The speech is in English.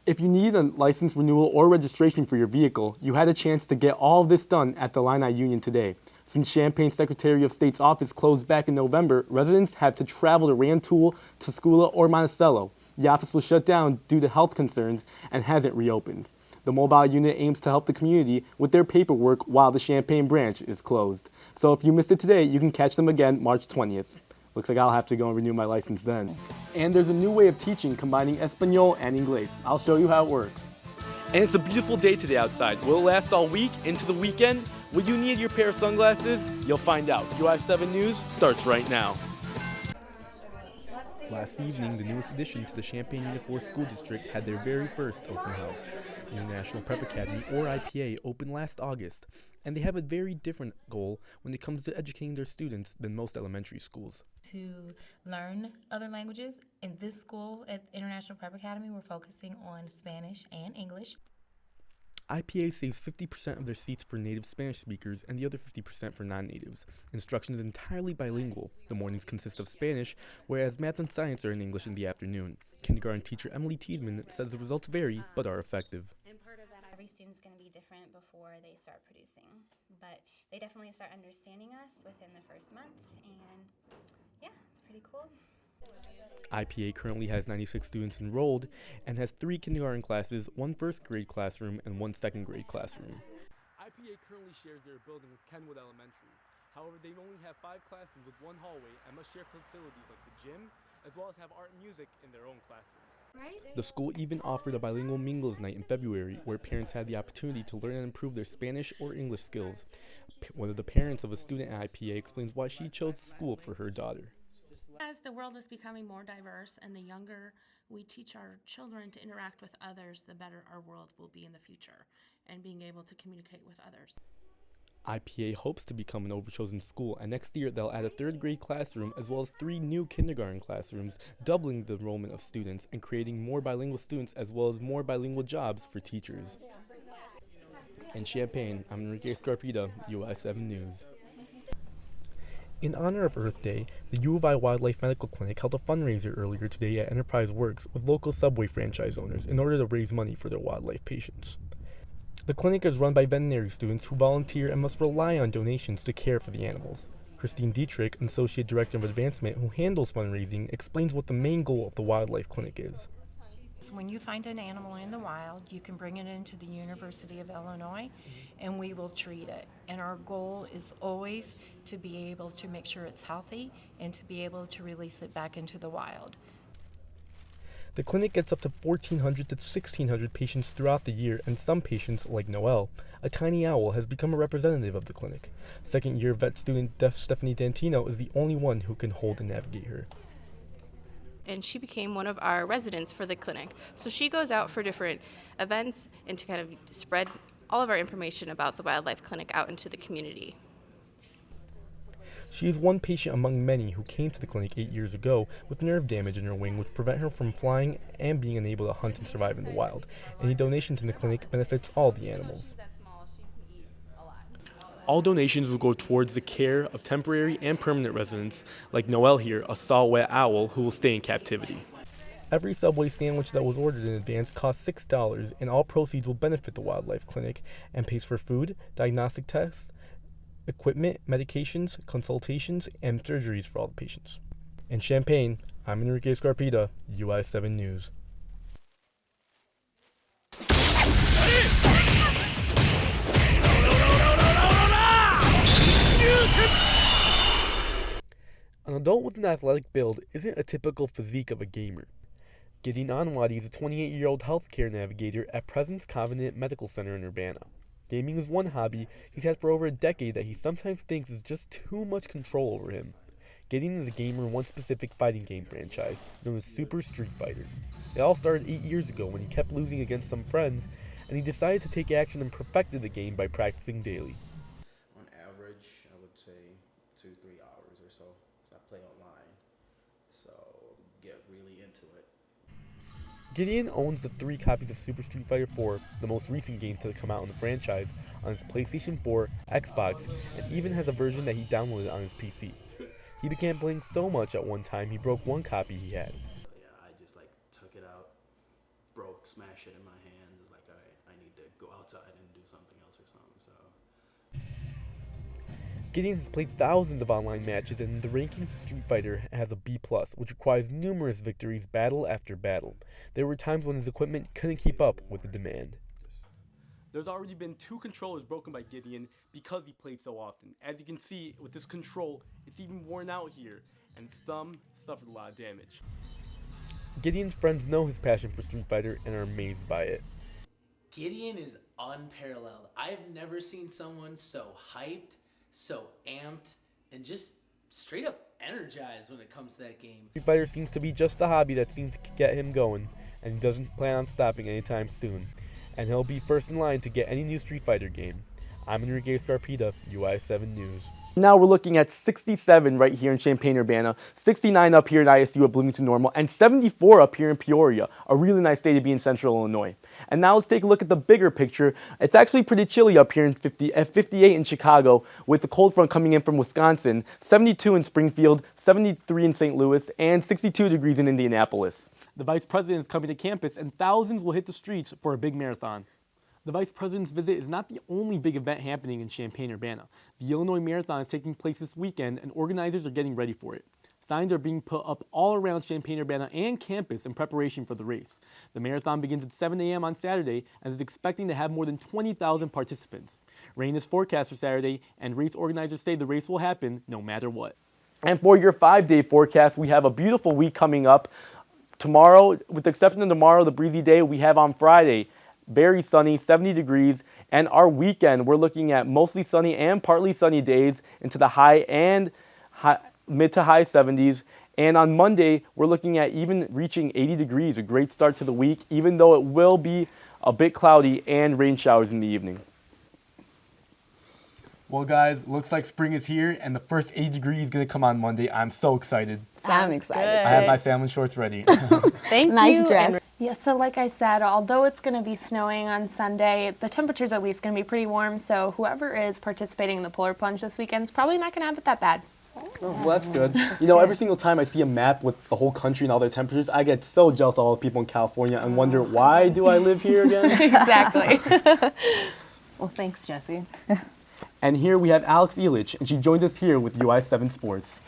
If you need a license renewal or registration for your vehicle, you had a chance to get all of this done at the Illini Union today. Since Champaign's Secretary of State's office closed back in November, residents had to travel to Rantoul, Tuscola, or Monticello. The office was shut down due to health concerns and hasn't reopened. The mobile unit aims to help the community with their paperwork while the Champaign branch is closed. So if you missed it today, you can catch them again March 20th. Looks like I'll have to go and renew my license then. And there's a new way of teaching combining Espanol and Inglés. I'll show you how it works. And it's a beautiful day today outside. Will it last all week into the weekend? Will you need your pair of sunglasses? You'll find out. UI7 News starts right now. Last evening, the newest addition to the Champaign Unit 4 School District had their very first open house. The International Prep Academy, or IPA, opened last August, and they have a very different goal when it comes to educating their students than most elementary schools. To learn other languages, in this school at International Prep Academy, we're focusing on Spanish and English. IPA saves 50% of their seats for native Spanish speakers and the other 50% for non-natives. Instruction is entirely bilingual. The mornings consist of Spanish, whereas math and science are in English in the afternoon. Kindergarten teacher Emily Tiedman says the results vary, but are effective. And part of that, every student's going to be different before they start producing. But they definitely start understanding us within the first month, and yeah, it's pretty cool. IPA currently has 96 students enrolled and has 3 kindergarten classes, 1 first grade classroom, and 1 second grade classroom. IPA currently shares their building with Kenwood Elementary. However, they only have 5 classrooms with 1 hallway and must share facilities like the gym, as well as have art and music in their own classrooms. The school even offered a bilingual mingles night in February where parents had the opportunity to learn and improve their Spanish or English skills. One of the parents of a student at IPA explains why she chose the school for her daughter. As the world is becoming more diverse and the younger we teach our children to interact with others, the better our world will be in the future and being able to communicate with others. IPA hopes to become an overchosen school, and next year they'll add a 3rd grade classroom as well as 3 new kindergarten classrooms, doubling the enrollment of students and creating more bilingual students as well as more bilingual jobs for teachers. In Champaign, I'm Enrique Escarpita, UI7 News. In honor of Earth Day, the U of I Wildlife Medical Clinic held a fundraiser earlier today at Enterprise Works with local Subway franchise owners in order to raise money for their wildlife patients. The clinic is run by veterinary students who volunteer and must rely on donations to care for the animals. Christine Dietrich, an Associate Director of Advancement who handles fundraising, explains what the main goal of the wildlife clinic is. When you find an animal in the wild, you can bring it into the University of Illinois and we will treat it. And our goal is always to be able to make sure it's healthy and to be able to release it back into the wild. The clinic gets up to 1,400 to 1,600 patients throughout the year, and some patients, like Noelle, a tiny owl, has become a representative of the clinic. Second-year vet student Stephanie Dantino is the only one who can hold and navigate her. And she became one of our residents for the clinic. So she goes out for different events and to kind of spread all of our information about the wildlife clinic out into the community. She is one patient among many who came to the clinic 8 years ago with nerve damage in her wing which prevent her from flying and being unable to hunt and survive in the wild. Any donations in the clinic benefits all the animals. All donations will go towards the care of temporary and permanent residents, like Noelle here, a saw-whet owl who will stay in captivity. Every Subway sandwich that was ordered in advance costs $6, and all proceeds will benefit the wildlife clinic and pays for food, diagnostic tests, equipment, medications, consultations, and surgeries for all the patients. In Champaign, I'm Enrique Escarpita, UI7 News. An adult with an athletic build isn't a typical physique of a gamer. Gideon Anwadi is a 28-year-old healthcare navigator at Presence Covenant Medical Center in Urbana. Gaming is one hobby he's had for over a decade that he sometimes thinks is just too much control over him. Gideon is a gamer in one specific fighting game franchise, known as Super Street Fighter. It all started 8 years ago when he kept losing against some friends, and he decided to take action and perfected the game by practicing daily. On average, I would say 2-3 hours or so. I play online, so get really into it. Gideon owns the 3 copies of Super Street Fighter 4, the most recent game to come out in the franchise, on his PlayStation 4, Xbox, and even has a version that he downloaded on his PC. He began playing so much at one time he broke one copy he had. So yeah, I just took it out, broke, smashed it, and Gideon has played thousands of online matches, and in the rankings of Street Fighter has a B+, which requires numerous victories battle after battle. There were times when his equipment couldn't keep up with the demand. There's already been 2 controllers broken by Gideon because he played so often. As you can see, with this control, it's even worn out here, and his thumb suffered a lot of damage. Gideon's friends know his passion for Street Fighter and are amazed by it. Gideon is unparalleled. I've never seen someone so hyped, so amped, and just straight up energized when it comes to that game. Street Fighter seems to be just a hobby that seems to get him going, and he doesn't plan on stopping anytime soon. And he'll be first in line to get any new Street Fighter game. I'm Enrique Escarpita, UI7 News. Now we're looking at 67 right here in Champaign-Urbana, 69 up here in ISU at Bloomington Normal, and 74 up here in Peoria. A really nice day to be in Central Illinois. And now let's take a look at the bigger picture. It's actually pretty chilly up here at 58 in Chicago, with the cold front coming in from Wisconsin, 72 in Springfield, 73 in St. Louis, and 62 degrees in Indianapolis. The Vice President is coming to campus, and thousands will hit the streets for a big marathon. The Vice President's visit is not the only big event happening in Champaign-Urbana. The Illinois Marathon is taking place this weekend, and organizers are getting ready for it. Signs are being put up all around Champaign-Urbana and campus in preparation for the race. The marathon begins at 7 a.m. on Saturday and is expecting to have more than 20,000 participants. Rain is forecast for Saturday, and race organizers say the race will happen no matter what. And for your 5-day forecast, we have a beautiful week coming up. Tomorrow, with the exception of tomorrow, the breezy day, we have on Friday, very sunny, 70 degrees, and our weekend, we're looking at mostly sunny and partly sunny days into the mid to high 70s. And on Monday, we're looking at even reaching 80 degrees, a great start to the week, even though it will be a bit cloudy and rain showers in the evening. Well, guys, looks like spring is here, and the first 80 degrees is going to come on Monday. I'm so excited. I'm excited. I have my salmon shorts ready. Thank Nice you. dress. Yeah, so like I said, although it's going to be snowing on Sunday, the temperature's at least going to be pretty warm, so whoever is participating in the polar plunge this weekend is probably not going to have it that bad. Oh, well, that's good. You know, every single time I see a map with the whole country and all their temperatures, I get so jealous of all the people in California and wonder, why do I live here again? Exactly. Well, thanks, Jesse. And here we have Alex Elich, and she joins us here with UI7 Sports.